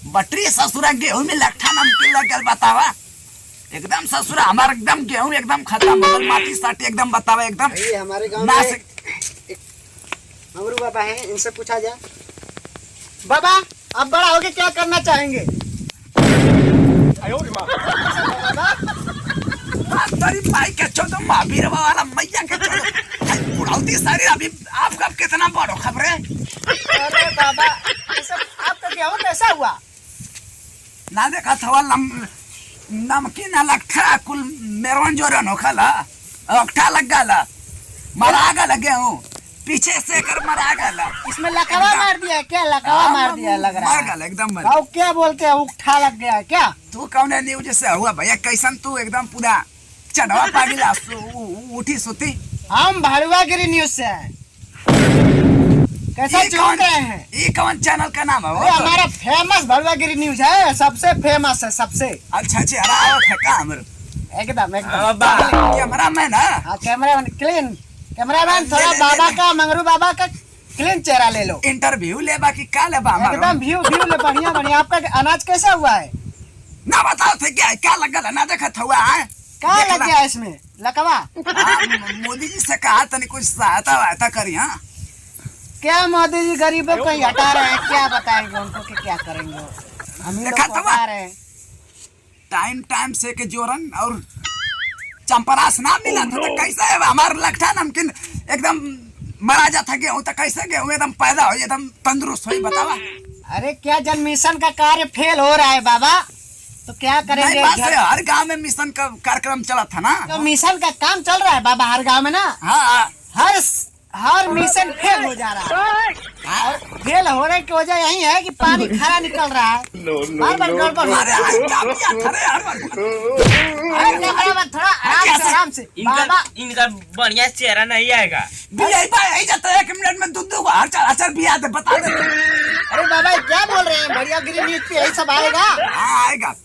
Buttery ससुरा गेहूं में लट्ठा नमकीन लगल बतावा। एकदम ससुरा हमार एकदम गेहूं एकदम खत्म हो गल, माटी साटी एकदम बतावा एकदम। ये हमारे गांव में मंगरू बाबा हैं, इनसे पूछा जाए। बाबा आप बड़ा होके क्या करना चाहेंगे? तेरी भाई के चोदो महावीर वाला मैया के चोदो बुढ़ाउती सारी। अभी आपका कितना बड़ो खबर है? अरे बाबा ये सब आपका गेहूं कैसा हुआ? ना देखा था नमकीन लट्ठा कुल मेरवन जोरन होखला अट्ठा लग गला मरा गला गेहूं पीछे से कर मरा गला। इसमें लकवा मार दिया क्या? लकवा मार दिया लग रहा है। मर गला एकदम मर। और क्या बोलते हैं उठा लग गया क्या? तू कौन है न्यूज से हुआ भैया? कैसन तू एकदम पूरा चढ़वा पागिला उठी सुती। हम भाड़ुआगिरी न्यूज से हैं। कैसा चल रहे हैं? ये कौन चैनल का नाम है? वो हमारा फेमस भाड़ुआगिरी न्यूज है, सबसे फेमस है सबसे। अच्छा चेहरा है का हमर एकदम कैमरा मैन है। हाँ कैमरा क्लीन कैमरामैन। थोड़ा बाबा का मंगरू बाबा का क्लीन चेहरा ले लो। इंटरव्यू ले बाकी का ले बा एकदम व्यू व्यू ले बढ़िया बढ़िया। आपका अनाज कैसा हुआ है? ना बताओ थे क्या लगल ना देखा था हुआ है क्या लग गया इसमें लकवा? मोदी जी से कहा तनी कुछ सहायता वायता करी। हाँ क्या मोदी जी गरीबों को ही हटा रहे हैं? क्या बताएंगे उनको कि क्या करेंगे? हम ही लोग को हटा रहे हैं। टाइम से के जोरन और चंपरास ना मिला था तो कैसे है हमार लट्ठा नमकीन एकदम मरा जाता गेहूं तो कैसे गेहूं एकदम पैदा हो एकदम तंदुरुस्त हो बतावा। अरे क्या जन मिशन का कार्य फेल हो रहा है बाबा, तो क्या करेंगे? हर गांव में मिशन का कार्यक्रम चला था ना। तो मिशन का काम चल रहा है बाबा हर गांव में ना। हाँ हर मिशन फेल हो जा रहा है। और फेल होने की वजह यही है कि पानी खारा निकल रहा है। बार-बार गड़बड़ हो रहा है। थोड़ा आराम से बाबा। इनका बढ़िया चेहरा नहीं आएगा। एक मिनट में दूध अचार भी आते बता दे। अरे बाबा क्या बोल रहे हैं? बढ़िया गिरी न्यूज पे यही सब आएगा। हाँ आएगा।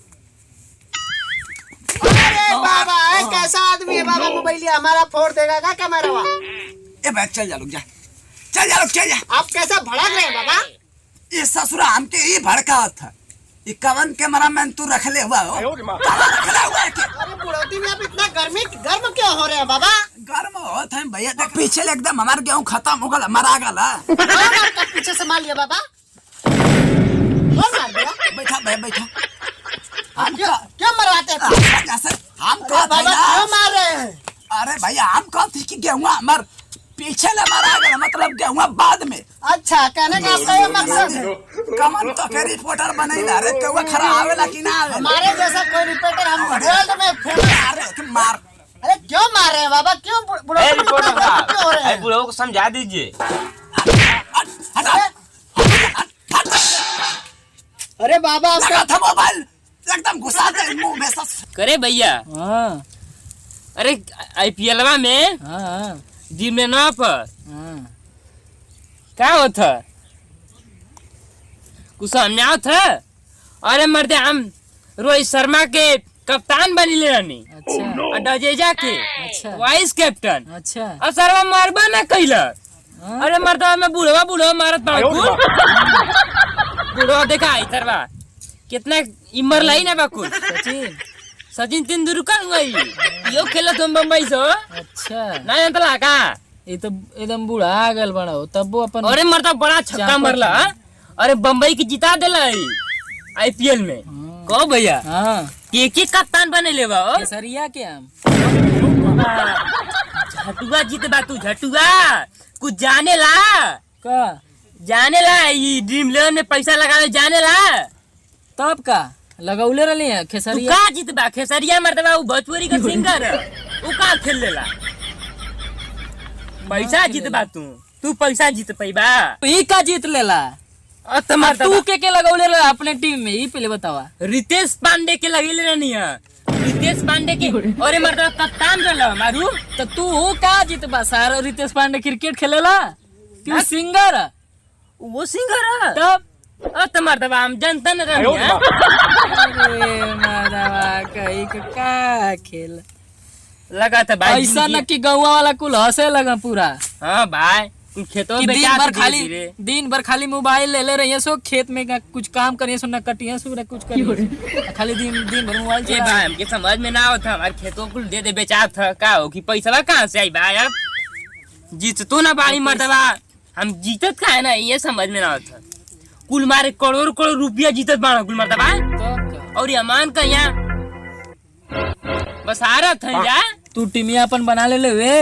अरे बाबा कैसा आदमी है बाबा? मोबाइल हमारा फोड़ देगा क्या कैमरा? ए भाई चल जा चल जा। आप कैसा भड़क रहे हैं बाबा? ये ससुरा हमके ये भड़का था। ये कवन कैमरा मैन तू रख ले हुआ हो? रखला हुआ है क्या? अरे बुढ़ौती में आप इतना गर्म क्यों हो रहे हैं बाबा? गर्म होता है भैया देख पीछे एकदम हमार गेहूं खत्म हो गला मरा गला। आपका पीछे से मार लिया बाबा? कौन मार दिया? बैठा बैठा। हम क्यों मरवाते हैं? हम बाबा क्यों मार रहे हैं? अरे भैया हम कहते कि गेहूं हमार पीछे ले मरा गया मतलब गेहूं बाद में। अच्छा कहने का आपका ये मकसद है? कमन तो के रिपोर्टर बनेला रे केवा खरा आवेला कि ना आवेला? हमारे जैसा कोई रिपोर्टर हम वर्ल्ड में फेमस। अरे मार। अरे क्यों मार रहे हैं बाबा? क्यों क्यों हो रहे हैं? बुढ़ाओ को समझा दीजिए। अरे बाबा आपका था मोबाइल एकदम घुसा दे मुंह में करे भैया। अरे आईपीएलवा में जिमेना पर क्या होता कुछ समझाओ था। अरे मर्दे हम रोहित शर्मा के कप्तान बनी ले रहनी। अच्छा। और डजेजा के अच्छा। Vice captain. अच्छा। और शर्मा मारबा ना कैलक। अरे मर्दा मैं बुढ़वा मारत बाकुल। बुढ़वा देखा इधरवा कितना इमर लाई ना बाकुल। सचिन तेंदुलकर वही यो खेला तुम बम्बई से। अच्छा ना जानता का? ये तो एकदम बूढ़ा आ गल बड़ा हो तब वो अपन। अरे मरता बड़ा छक्का मरला। अरे बम्बई की जिता देला आईपीएल में। कहो भैया हाँ के कप्तान बने ले केसरिया के हम झटुआ जीत बा तू झटुआ कुछ जाने ला का जाने ला ये ड्रीम इलेवन में पैसा लगावे जाने ला तब का लगौले रही है तू खेसरिया। का जीत बा खेसरिया मरतबा वो भोजपुरी का सिंगर वो का खेल लेला पैसा जीत बा तू पैसा जीत पैबा ई का जीत लेला? तू के लगौले रहा अपने टीम में? ई पहले बतावा। रितेश पांडे के लगेले रहनी है। रितेश पांडे की अरे मर्दा कप्तान रहला मारू। तो तू का जीत बा सारा? रितेश पांडे क्रिकेट खेलेला तू सिंगर? वो सिंगर है तब मर्दबा हम जनता न रहनी है। अरे मर्दवा कहीं का खेल लगा था भाई ऐसा न कि गौवा वाला कुल हंसे लगा पूरा। हाँ भाई कुल खेतों कि में दिन बेचा भर तो खाली धीरे-धीरे। दिन भर खाली मोबाइल ले ले रही सो खेत में का कुछ काम करिए सो न कटिए सो न कुछ करिए खाली दिन दिन भर मोबाइल ये चला भाई हमके समझ में ना आवता हमारे खेतों को दे दे बेचा था का हो कि पैसा कहाँ से आई भाई अब जीत तो ना बाड़ी मर्दबा हम जीतत का है ना ये समझ में ना आवता कुल मारे करोड़ करोड़ रुपया जीतत बाड़ा कुल मर्दबा तो और ये अमान का यहाँ बस आ रहा था जा तू टीमिया अपन बना ले वे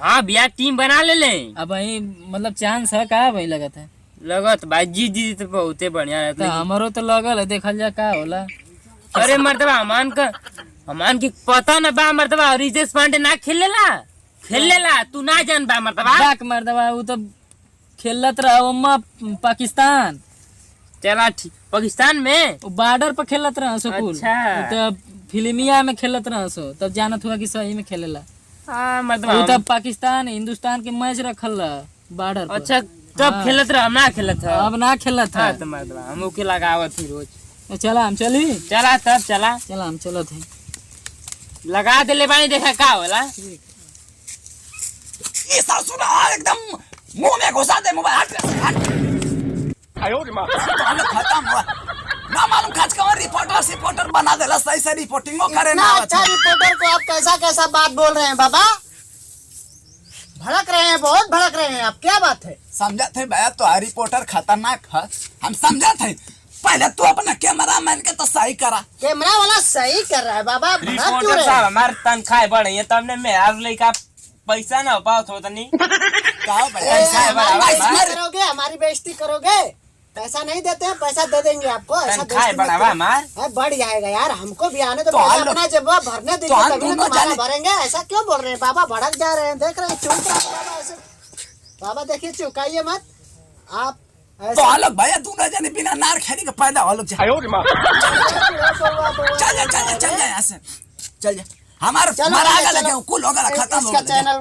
हाँ भैया टीम बना ले अब वही मतलब चांस है का वही लगत है लगत भाई जीत जीत तो बहुते बढ़िया रहता तो हमारो तो लगल है देखल जा का होला अरे मर्दबा अमान की पता ना बा मर्दबा रितेश पांडे ना खेलेला तू ना जान बा मर्दबा बाक मर्दबा वो तो खेलत रहा उम्मा पाकिस्तान चला ठीक पाकिस्तान में वो बॉर्डर पर खेलत रहा सो कुल अच्छा। वो तो फिल्मिया में खेलत रहा सो तब जानत हुआ कि सही में खेलेला हाँ वो मर्दबा तब पाकिस्तान हिंदुस्तान के मैच रखल रहा बॉर्डर पर अच्छा तब हाँ। खेलत रहा हम ना खेलत था अब ना खेलत था हाँ तो मर्दबा हम ओके लगावत थी रोज तो चला हम चली चला तब चला चला हम चलत है लगा दे ले बानी देखा का होला ये सासू ना एकदम मुंह में घुसा दे मोबाइल हट खत्म हुआ ना मालूम खास कौन रिपोर्टर बना देला सही से रिपोर्टिंग करे इतना ना अच्छा रिपोर्टर को आप कैसा कैसा बात बोल रहे हैं बाबा भड़क रहे हैं बहुत भड़क रहे हैं आप क्या बात है समझा थे भैया तो रिपोर्टर खतरनाक है हम समझा थे पहले तू अपना कैमरा मैन के तो सही करा कैमरा वाला सही कर रहा है बाबा भड़क क्यों रिपोर्टर रहे साहब हैं? हमारे तनख्वाह बढ़ है तब ने मैं आज लेका पैसा ना पाओ तो तनी कहो भैया ए, ऐसा है हमारी बड़ा बेइज्जती करोगे हमारी बेइज्जती करोगे पैसा नहीं देते हैं पैसा दे देंगे आपको ऐसा तनख्वाह बेइज्जती मत बढ़ावा करो। हमार है, बढ़ जाएगा यार हमको भी आने तो तो पहले हम लोग- अपना जब भरने तो दीजिए हम तभी ना दोनों तुम्हारा जाने- भरेंगे ऐसा क्यों बोल रहे हैं बाबा भड़क जा रहे हैं देख रहे हैं चुप रहो बाबा ऐसे बाबा देखिए चुकाइए मत आप तो ऐसे हम लोग भैया दोनों जने बिना नार खेली के पैदा हो लोग चल जा यहाँ से चल जा हमारे चलो मरा भैया, गया चलो। लेकिन कुल होगा खत्म हो इसका गया चैनल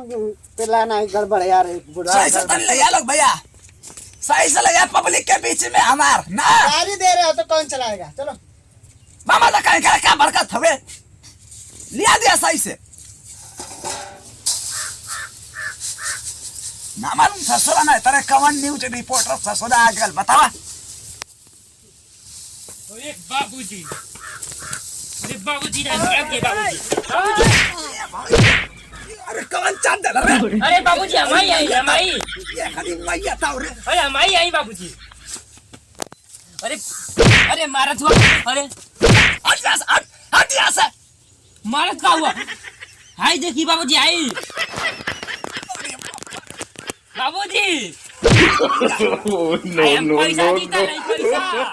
पे लाना है गड़बड़ है यार एक बुढ़ा सही से तन ले जा लोग भैया सही से ले जा पब्लिक के बीच में हमार ना गाड़ी दे रहे हो तो कौन चलाएगा चलो मामा तो कहीं क्या बरकत हवे लिया दिया सही से ना मालूम ससुरा ना तेरे कवन न्यूज रिपोर्टर ससुरा आ गल बतावा अरे बाबूजी बाबूजी अरे कवन चांद दे रे अरे बाबूजी हमारी आई ये खाली मैया ताऊ रे अरे हमारी आई बाबूजी अरे मारत हुआ अरे हट जा से हट जा से मारत का हुआ हाय देखी बाबूजी आई बाबूजी no, no, पैसा no, जीता नहीं पैसा का